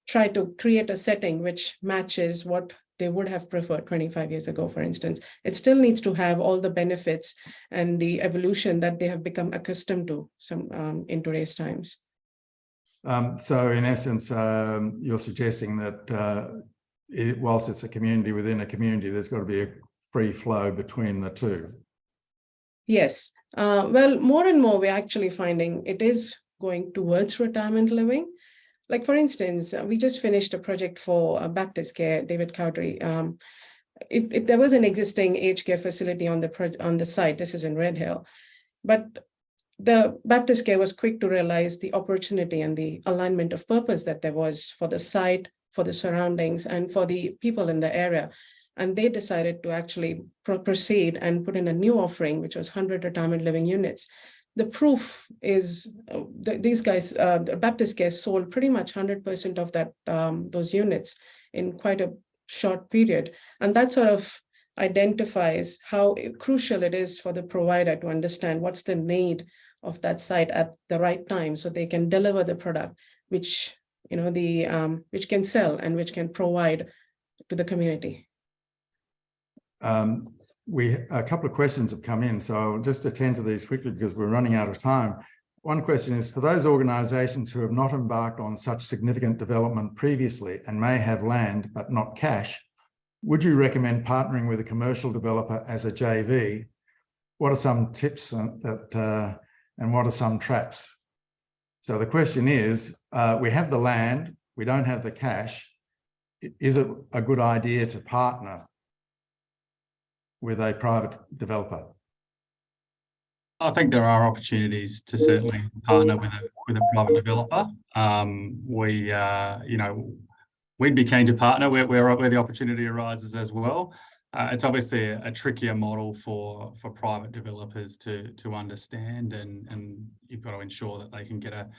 F: try to create a setting which matches what they would have preferred 25 years ago, for instance. It still needs to have all the benefits and the evolution that they have become accustomed to in today's times.
A: So in essence, you're suggesting that whilst it's a community within a community, there's got to be a free flow between the two.
F: Yes. Well, more and more, we're actually finding it is going towards retirement living. Like, for instance, we just finished a project for Baptist Care, David Cowdrey. There was an existing aged care facility on the site. This is in Red Hill. But the Baptist Care was quick to realize the opportunity and the alignment of purpose that there was for the site, for the surroundings, and for the people in the area. And they decided to actually proceed and put in a new offering, which was 100 retirement living units. The proof is these guys, Baptist Care, sold pretty much 100% of that those units in quite a short period. And that sort of identifies how crucial it is for the provider to understand what's the need of that site at the right time, so they can deliver the product which which can sell and which can provide to the community.
A: A couple of questions have come in, so I'll just attend to these quickly because we're running out of time. One question is, for those organisations who have not embarked on such significant development previously and may have land but not cash, would you recommend partnering with a commercial developer as a JV? What are some tips and what are some traps? So the question is, we have the land, we don't have the cash. Is it a good idea to partner with a private developer?
B: I think there are opportunities to certainly partner with a private developer. We'd be keen to partner where the opportunity arises as well. It's obviously a trickier model for private developers to understand, and you've got to ensure that they can get a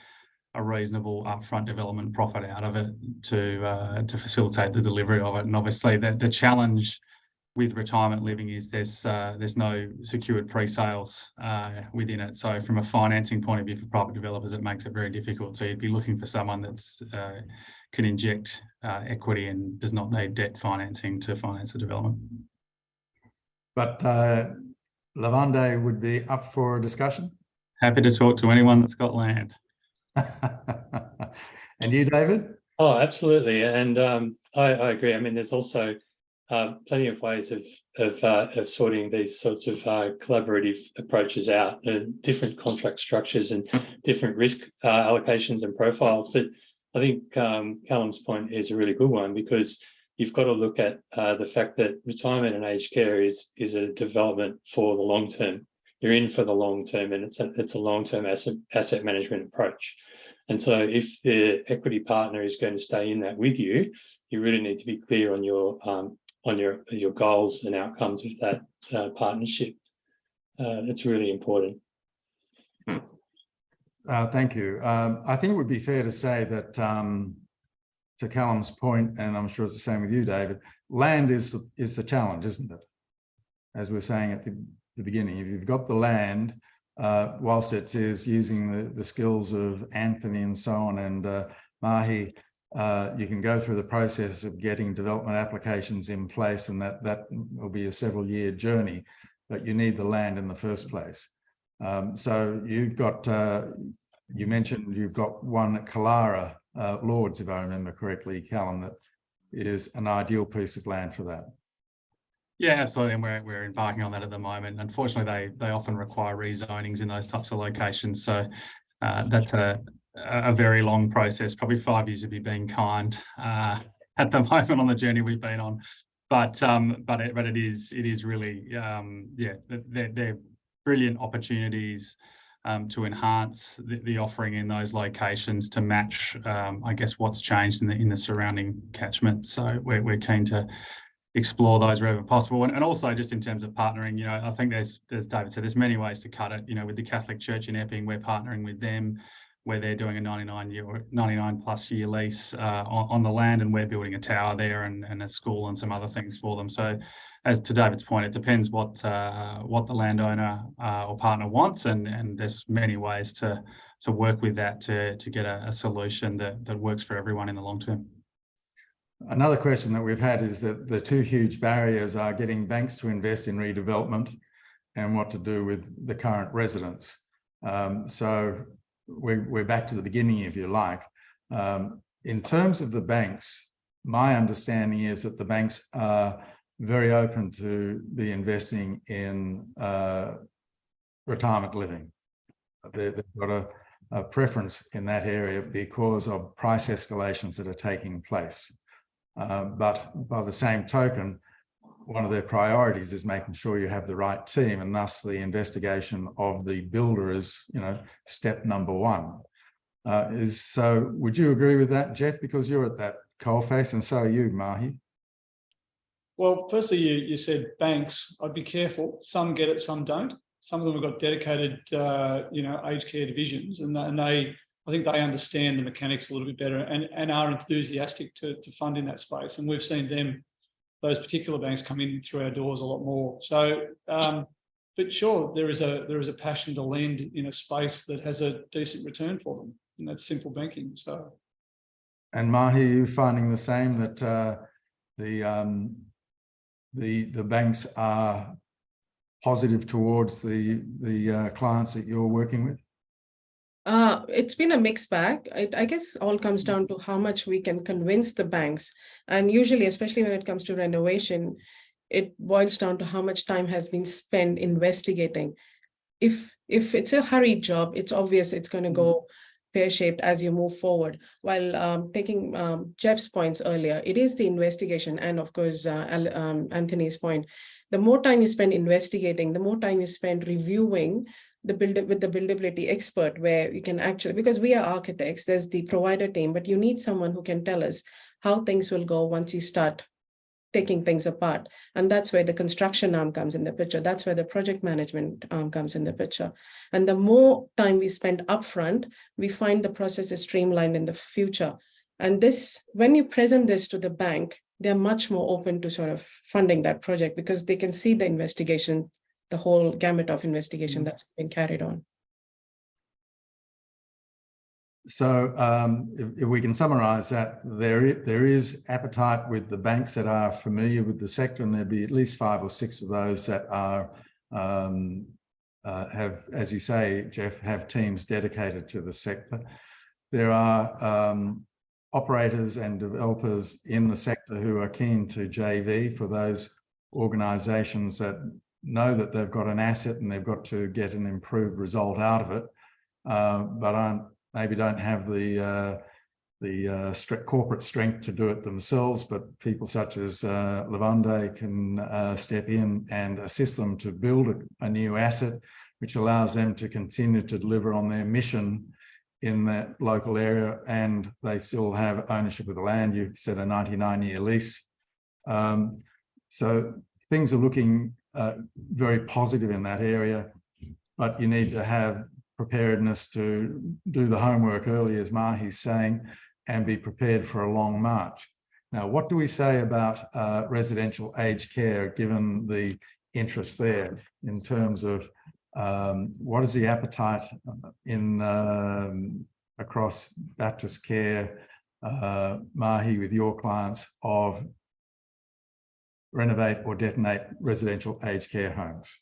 B: reasonable upfront development profit out of it to facilitate the delivery of it. And obviously the challenge with retirement living is there's no secured pre-sales within it. So from a financing point of view for private developers, it makes it very difficult. So you'd be looking for someone that's can inject equity and does not need debt financing to finance the development. But
A: Levande would be up for a discussion?
B: Happy to talk to anyone that's got land.
A: And you, David?
C: Oh, absolutely. And I agree. I mean, there's also plenty of ways of sorting these sorts of collaborative approaches out, different contract structures and different risk allocations and profiles. But I think Calum's point is a really good one, because you've got to look at the fact that retirement and aged care is a development for the long term. You're in for the long term, and it's a long-term asset management approach. And so if the equity partner is going to stay in that with you, you really need to be clear on your goals and outcomes of that partnership. That's really important.
A: Thank you. I think it would be fair to say that, to Calum's point, and I'm sure it's the same with you, David, land is the challenge, isn't it? As we were saying at the beginning, if you've got the land, whilst it is using the skills of Anthony and so on, and Mahi, you can go through the process of getting development applications in place, and that will be a several-year journey, but you need the land in the first place. So you've got, you mentioned you've got one at Kalara, Lords, if I remember correctly, Calum, that is an ideal piece of land for that.
B: Yeah, absolutely, and we're embarking on that at the moment. Unfortunately, they often require rezonings in those types of locations, so that's a very long process, probably 5 years to be being kind at the moment on the journey we've been on. But it is really they're brilliant opportunities to enhance the offering in those locations to match, I guess, what's changed in the surrounding catchment. So we're keen to explore those wherever possible, and also just in terms of partnering, I think there's David said, there's many ways to cut it. With the Catholic Church in Epping, we're partnering with them, where they're doing a 99+ year lease on the land, and we're building a tower there and a school and some other things for them. So, as to David's point, it depends what the landowner or partner wants, and there's many ways to work with that to get a solution that works for everyone in the long term.
A: Another question that we've had is that the two huge barriers are getting banks to invest in redevelopment and what to do with the current residents. So we're back to the beginning, if you like. In terms of the banks, my understanding is that the banks are very open to be investing in retirement living. They've got a preference in that area because of price escalations that are taking place. But by the same token, one of their priorities is making sure you have the right team, and thus the investigation of the builder is, step number one. So would you agree with that, Jeff? Because you're at that coalface, and so are you, Mahi.
D: Well, firstly, you said banks. I'd be careful. Some get it, some don't. Some of them have got dedicated, aged care divisions, and I think they understand the mechanics a little bit better and are enthusiastic to fund in that space. And we've seen those particular banks come in through our doors a lot more. So, but sure, there is a passion to lend in a space that has a decent return for them, and that's simple banking. So,
A: and Mahi, are you finding the same, that the banks are positive towards the clients that you're working with?
F: It's been a mixed bag. I guess all comes down to how much we can convince the banks. And usually, especially when it comes to renovation, it boils down to how much time has been spent investigating. If it's a hurried job, it's obvious it's going to go pear-shaped as you move forward. While taking Jeff's points earlier, it is the investigation, and of course, Anthony's point. The more time you spend investigating, the more time you spend reviewing with the buildability expert, where you can actually, because we are architects, there's the provider team, but you need someone who can tell us how things will go once you start taking things apart. And that's where the construction arm comes in the picture. That's where the project management arm comes in the picture. And the more time we spend upfront, we find the process is streamlined in the future. And this, when you present this to the bank, they're much more open to sort of funding that project, because they can see the investigation, the whole gamut of investigation that's been carried on.
A: So if we can summarize that, there is appetite with the banks that are familiar with the sector, and there'd be at least 5 or 6 of those that are have, as you say, Jeff, have teams dedicated to the sector. There are operators and developers in the sector who are keen to JV for those organisations that know that they've got an asset and they've got to get an improved result out of it, but maybe don't have the corporate strength to do it themselves. But people such as Levande can step in and assist them to build a new asset, which allows them to continue to deliver on their mission in that local area, and they still have ownership of the land. You said a 99-year lease. So things are looking very positive in that area, but you need to have preparedness to do the homework early, as Mahi's saying, and be prepared for a long march. Now, what do we say about residential aged care, given the interest there in terms of what is the appetite in across Baptist Care, Mahi, with your clients, of Renovate or Detonate residential aged care homes?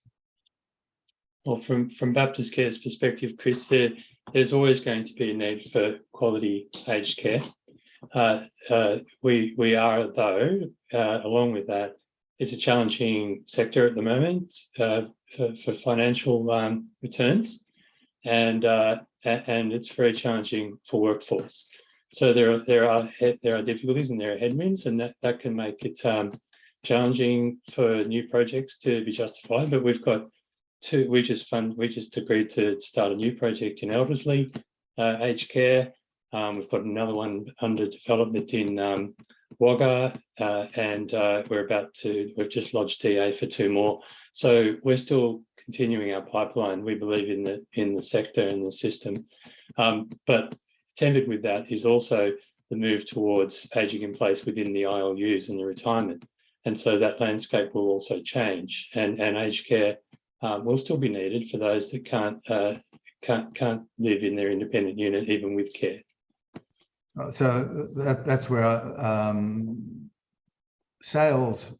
C: Well, from Baptist Care's perspective, Chris, there's always going to be a need for quality aged care. We are, though, along with that, it's a challenging sector at the moment for financial returns, and it's very challenging for workforce. So there are difficulties and there are headwinds, and that can make it challenging for new projects to be justified. But we've got two. We just agreed to start a new project in Elderslie aged care. We've got another one under development in Wagga, and we've just lodged DA for 2 more. So we're still continuing our pipeline. We believe in the sector and the system, but attended with that is also the move towards aging in place within the ILUs and the retirement, and so that landscape will also change, and aged care will still be needed for those that can't live in their independent unit even with care.
A: So that's where sales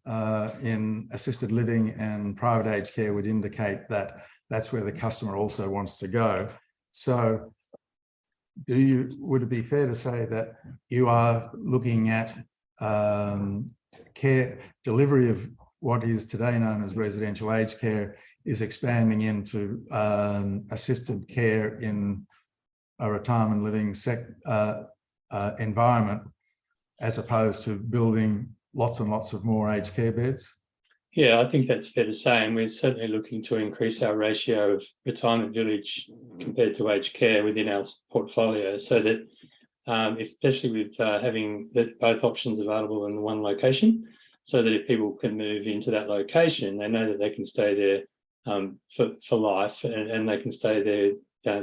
A: in assisted living and private aged care would indicate that that's where the customer also wants to go. So would it be fair to say that you are looking at care delivery of what is today known as residential aged care is expanding into assisted care in a retirement living environment, as opposed to building lots and lots of more aged care beds?
C: Yeah, I think that's fair to say, and we're certainly looking to increase our ratio of retirement village compared to aged care within our portfolio, so that especially with having both options available in the one location, so that if people can move into that location, they know that they can stay there for life, and they can stay there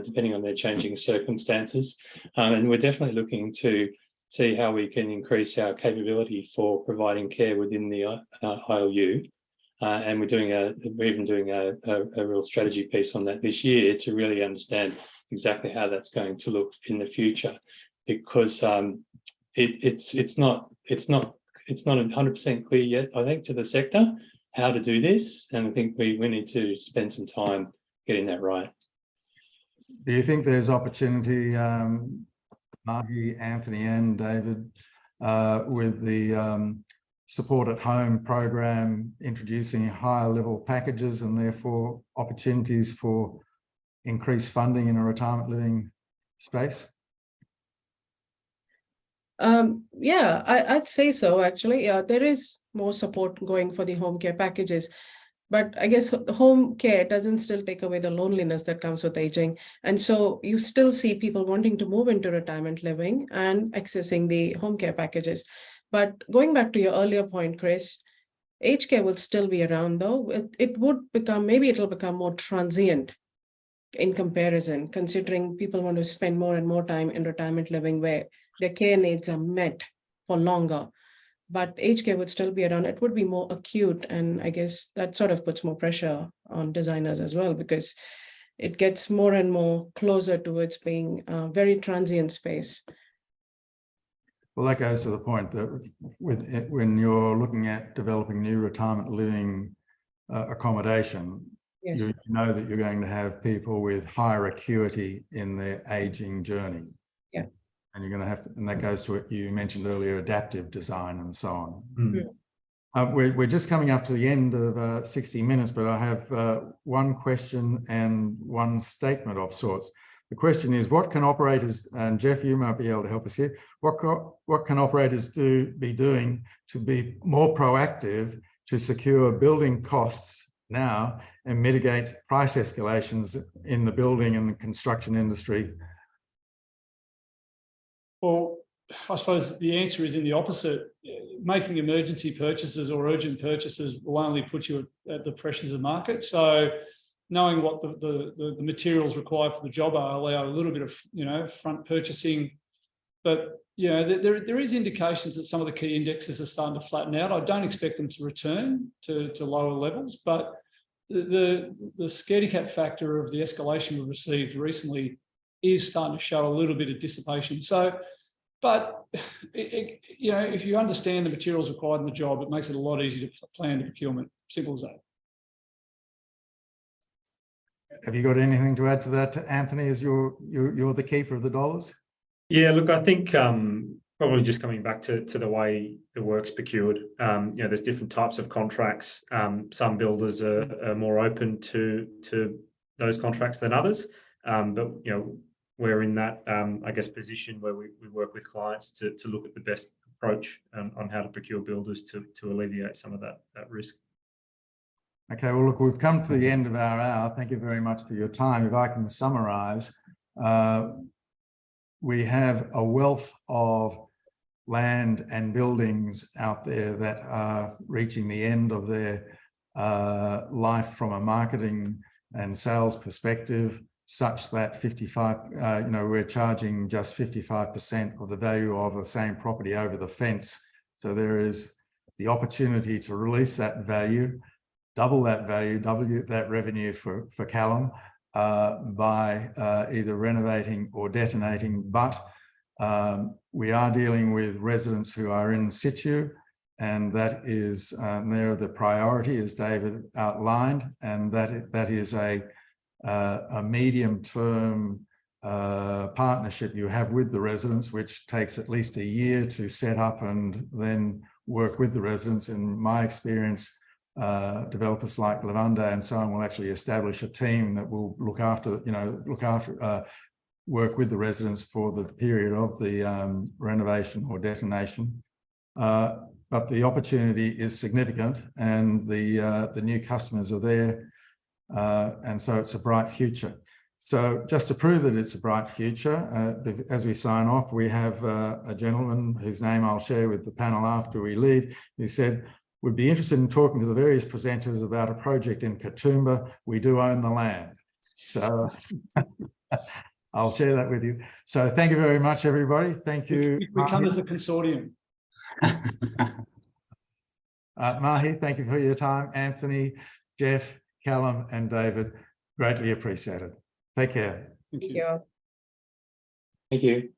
C: depending on their changing circumstances. And we're definitely looking to see how we can increase our capability for providing care within the ILU. And we're even doing a real strategy piece on that this year to really understand exactly how that's going to look in the future, because it's not 100% clear yet, I think, to the sector how to do this, and I think we need to spend some time getting that right.
A: Do you think there's opportunity, Mahi, Anthony and David, with the support at home program introducing higher level packages and therefore opportunities for increased funding in a retirement living space?
F: Yeah, I'd say so, actually. Yeah, there is more support going for the home care packages. But I guess the home care doesn't still take away the loneliness that comes with aging. And so you still see people wanting to move into retirement living and accessing the home care packages. But going back to your earlier point, Chris, aged care will still be around, though. Maybe it'll become more transient in comparison, considering people want to spend more and more time in retirement living where their care needs are met for longer. But aged care would still be around. It would be more acute. And I guess that sort of puts more pressure on designers as well, because it gets more and more closer towards being a very transient space.
A: Well, that goes to the point that when you're looking at developing new retirement living accommodation,
F: Yes.
A: you know that you're going to have people with higher acuity in their aging journey.
F: Yeah.
A: And you're going to have to, and that goes to what you mentioned earlier, adaptive design and so on.
E: Mm.
A: We're just coming up to the end of 60 minutes, but I have one question and one statement of sorts. The question is, what can operators, and Jeff, you might be able to help us here, what can operators be doing to be more proactive to secure building costs now and mitigate price escalations in the building and the construction industry
D: Well, I suppose the answer is in the opposite. Making emergency purchases or urgent purchases will only put you at the pressures of market. So knowing what the materials required for the job are allow a little bit of, you know, front purchasing. But, you know, there is indications that some of the key indexes are starting to flatten out. I don't expect them to return to lower levels, but the scaredy cat factor of the escalation we received recently is starting to show a little bit of dissipation. So, but you know, if you understand the materials required in the job, it makes it a lot easier to plan the procurement. Simple as that.
A: Have you got anything to add to that, Anthony, as you're the keeper of the dollars?
E: Yeah, look, I think probably just coming back to the way the work's procured, you know, there's different types of contracts. Some builders are more open to those contracts than others. But, you know, we're in that, I guess, position where we work with clients to look at the best approach on how to procure builders to alleviate some of that risk.
A: Okay, well, look, we've come to the end of our hour. Thank you very much for your time. If I can summarise, we have a wealth of land and buildings out there that are reaching the end of their life from a marketing and sales perspective, such that 55, you know, we're charging just 55% of the value of the same property over the fence. So there is the opportunity to release that value, double that value, double that revenue for Calum by either renovating or detonating. But we are dealing with residents who are in situ, and that is they're the priority, as David outlined, and that is a medium-term partnership you have with the residents, which takes at least a year to set up and then work with the residents. In my experience, developers like Levande and so on will actually establish a team that will look after, work with the residents for the period of the renovation or detonation. But the opportunity is significant, and the new customers are there. And so it's a bright future. So just to prove that it's a bright future, as we sign off, we have a gentleman whose name I'll share with the panel after we leave, who said, "We'd be interested in talking to the various presenters about a project in Katoomba. We do own the land." So I'll share that with you. So thank you very much, everybody. Thank you.
D: We come as a consortium.
A: Mahi, thank you for your time. Anthony, Jeff, Calum and David, greatly appreciated. Take care.
D: Thank you.
F: Yeah.
C: Thank you.